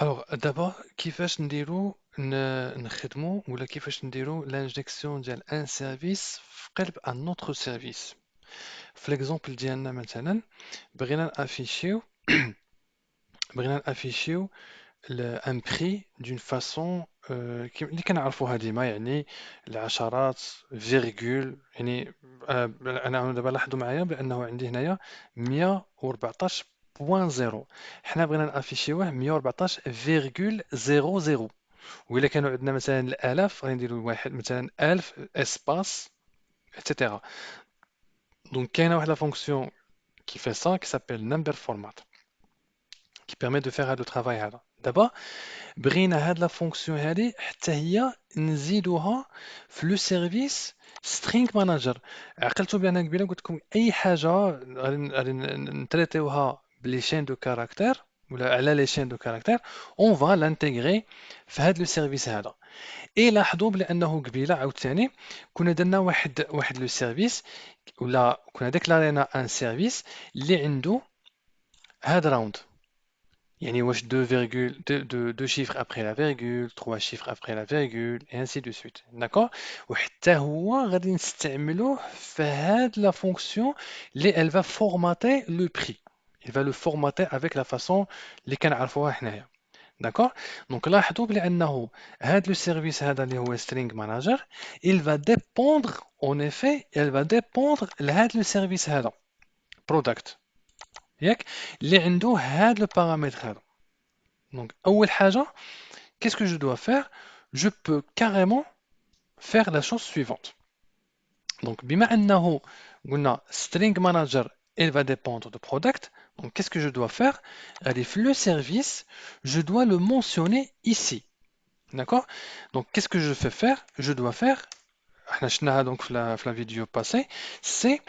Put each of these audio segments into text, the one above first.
Alors, d'abord, كيفاش نديرو نخدمو ولا كيفاش نديرو l'injection ديال un service في قلب un autre service. في l'exemple ديالنا مثلا بغينا نافيشيو بغينا نافيشيو un prix d'une façon اللي كنعرفوها ديما يعني العشرات فيرغول يعني انا دابا لاحظوا معايا بانه عندي هنايا 114.0 حنا بغينا نافيشيوه 114.00 وإلا كانوا عندنا مثلا الآلاف غادي نديرو واحد مثلا 1000 اسباس etc. Donc كاينه واحد لا فونكسيون qui fait ça qui s'appelle number format qui permet de faire هذا الترافاي هذا دابا بغينا هاد لا فونكسيون هادي حتى هي نزيدوها في لو سيرفيس سترينغ ماناجر. عقلتوا بان قبيله قلت لكم اي حاجه غادي نتريتيوها بلي شين دو كاركتير ولا على لي شين دو كاركتير اون فا لانتيغري في هاد لو سيرفيس هذا. اي لاحظوا بلي انه قبيله عاوتاني كنا درنا واحد لو سيرفيس ولا كنا ديكلارينا ان سيرفيس اللي عنده هاد راوند يعني واش 2 chiffres après la virgule 3 chiffres après la virgule et ainsi de suite d'accord وحتى هو غادي نستعملوه في هاد la fonction اللي elle va formater le prix il va le formater avec la façon اللي كنعرفوها حنايا d'accord donc لاحظوا بلي انه هاد لو سيرفيس هذا اللي هو string manager il va dépendre en effet elle va dépendre لهاد لو سيرفيس هذا product ياك اللي عنده هاد لو بارامتر هذا. Donc, أول حاجة, qu'est-ce que je dois faire? Je peux carrément faire la chose suivante. Donc, بما أنه قلنا string manager, il va dépendre de product. Donc, qu'est-ce que je dois faire? Allez, le service, je dois le mentionner ici. D'accord? Donc, qu'est-ce que je fais faire? Je dois faire, احنا شفناها donc في la vidéo passée, c'est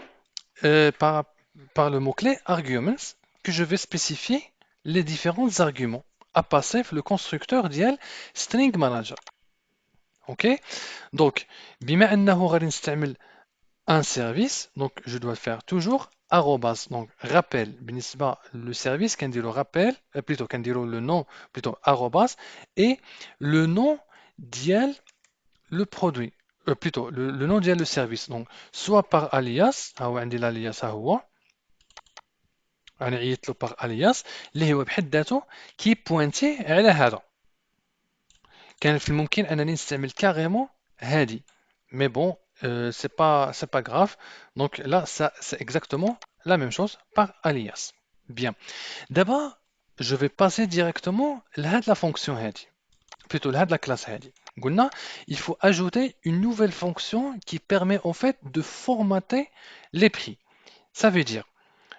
par le mot-clé arguments que je vais spécifier les différents arguments à passer le constructeur ديال string manager. OK? Donc, بما أنه غادي نستعمل un service, donc je dois faire toujours arrobas. Donc, rappel بالنسبة le service كنديرو rappel, plutôt كنديرو le nom, plutôt arrobas et le nom ديال le produit. Plutôt le nom ديال le service. Donc, soit par alias, ها هو عندي l'alias ها هو انا عيطت له باغ الياس اللي هو بحد ذاته كي بوينتي على هذا. كان في الممكن انني نستعمل كاريمون هادي مي بون c'est pas grave donc là ça c'est exactement la même chose par alias. Bien, d'abord je vais passer directement لهاد la fonction هادي plutôt لهاد la classe هادي. قلنا il faut ajouter une nouvelle fonction qui permet en fait de formater les prix. Ça veut dire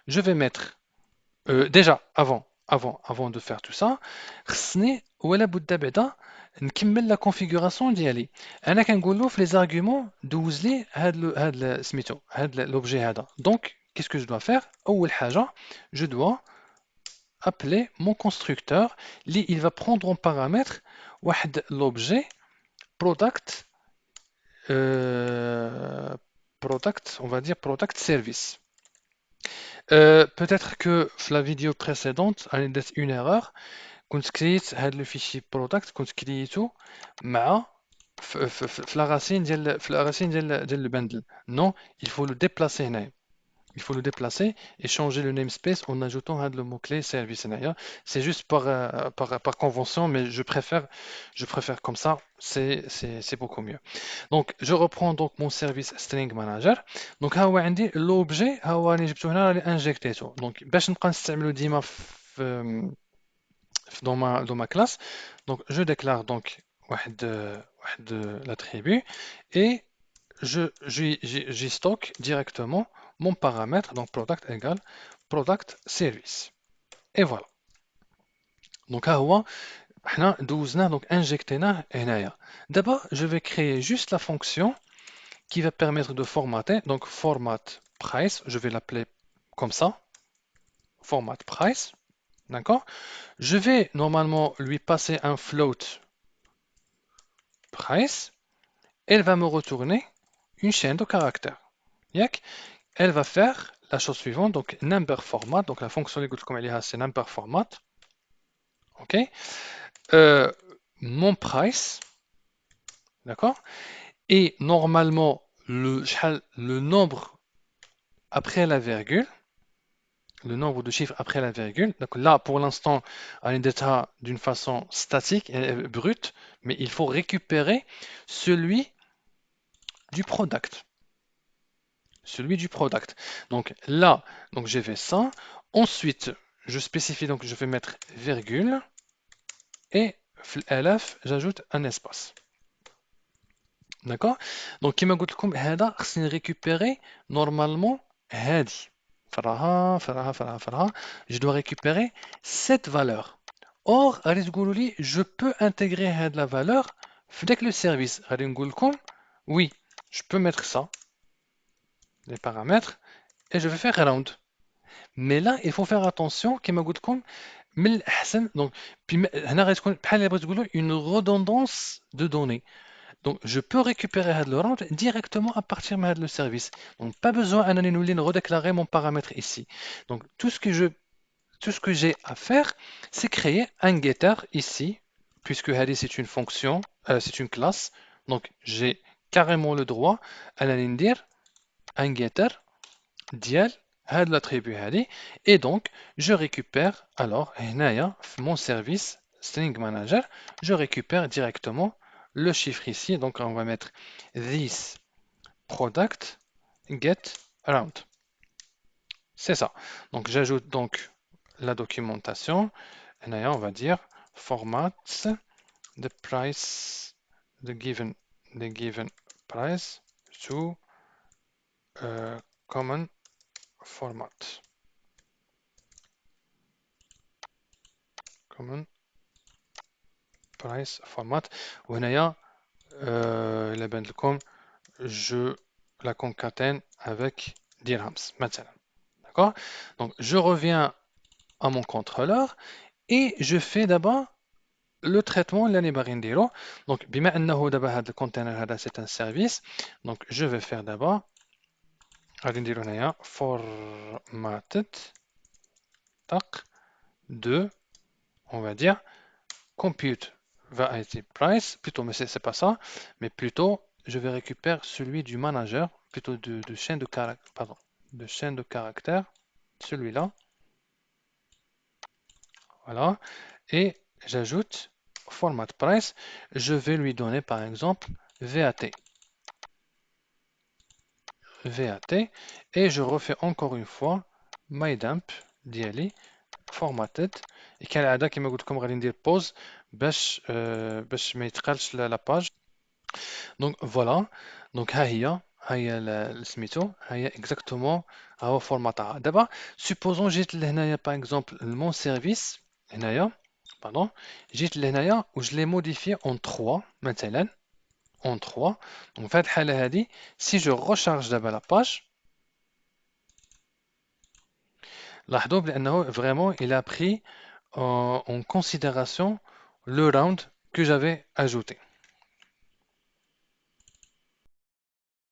je vais mettre déjà avant de faire tout ça خصني ولا بد بعدا نكمل لا كونفيغوراسيون ديالي. انا كنقول له في لي زارغومون دوز لي سميتو هاد لوبجي هذا. دونك qu'est-ce que je dois faire اول حاجه je dois appeler mon constructeur اللي il va prendre en paramètre واحد l'objet product euh, product on va dire product service. Peut-être que la vidéo précédente a une erreur. كنت كريت هذا لو فيشي برودكت كنت كريتو مع في لا راسين ديال البندل. Non, il faut le déplacer هنايا. Il faut le déplacer et changer le namespace en ajoutant هذا le mot-clé service هنايا. C'est juste par convention, mais je préfère comme ça, c'est beaucoup mieux. Donc, je reprends donc mon service string manager. Donc, ها هو عندي l'objet ها هو راني جبتو هنا راني انجكتيتو. Donc, باش نبقى نستعملو ديما dans ma classe. Donc, je déclare donc l'attribut et j'y stocke directement mon paramètre, donc product égale product service. Et voilà. Donc, ها هو حنا دوزناه donc injectéناه هنايا. D'abord, je vais créer juste la fonction qui va permettre de formater. Donc, format price, je vais l'appeler comme ça, format price. D'accord? Je vais normalement lui passer un float price. Elle va me retourner une chaîne de caractères. Yak. Elle va faire la chose suivante, donc number format, donc la fonction que je c'est number format. Ok. euh, mon price, d'accord? Et normalement, le nombre après la virgule, le nombre de chiffres après la virgule. Donc là, pour l'instant, on est déjà d'une façon statique et brute, mais il faut récupérer celui du product. Celui du product. Donc là, donc j'ai fait ça. Ensuite, je spécifie, donc je vais mettre virgule et LF, j'ajoute un espace. D'accord? Donc كما قلت لكم هذا خصني récupérer normalement هذه فرها. Je dois récupérer cette valeur. Or, غادي تقولوا لي je peux intégrer هذه la valeur في داك le service. غادي نقول لكم oui, je peux mettre ça, les paramètres, et je vais faire round. Mais là, il faut faire attention كما قلت لكم من الأحسن donc هنا غادي تكون بحال اللي بغيت تقولوا une redondance de données. Donc, je peux récupérer le round directement à partir de le service. Donc, pas besoin de redéclarer mon paramètre ici. Donc, tout ce que j'ai à faire, c'est créer un getter ici, puisque Hadi c'est une fonction, c'est une classe. Donc, j'ai carrément le droit à dire un getter dial l'attribut Hadi. Et donc, je récupère alors, mon service string manager, je récupère directement le chiffre ici. Donc, on va mettre this product get around. C'est ça. Donc, j'ajoute donc la documentation. Et on va dire format the price, the given price to common format. Common price format. وهنايا إلا بان لكم je la concatène avec dirhams مثلا. D'accord? Donc je reviens à mon contrôleur et je fais d'abord le traitement اللي راني باغي نديرو. Donc بما انه دابا هذا الكونتينر هذا c'est un service, donc je vais faire d'abord غادي نديرو هنايا formatted تاق de, on va dire compute variety price, plutôt, mais c'est pas ça, mais plutôt je vais récupérer celui du manager, plutôt de chaîne de caractères, pardon, de chaîne de caractères, celui-là, voilà, et j'ajoute format price, je vais lui donner par exemple VAT, VAT, et je refais encore une fois mydump ديالي formatted. Et كالعادة كما قلت لكم غادي ندير pause باش ما يتقالش la page. Donc voilà, donc ها هي سميتو ها هي exactement ها هو الفورمات تاعها. دابا supposons جيت لهنايا par exemple mon service هنايا pardon جيت لهنايا و je l'ai modifié en 3 مثلا en 3. Donc في هذه الحالة هذه si je recharge دابا la page لاحظوا بأنه vraiment il a pris en considération le round que j'avais ajouté.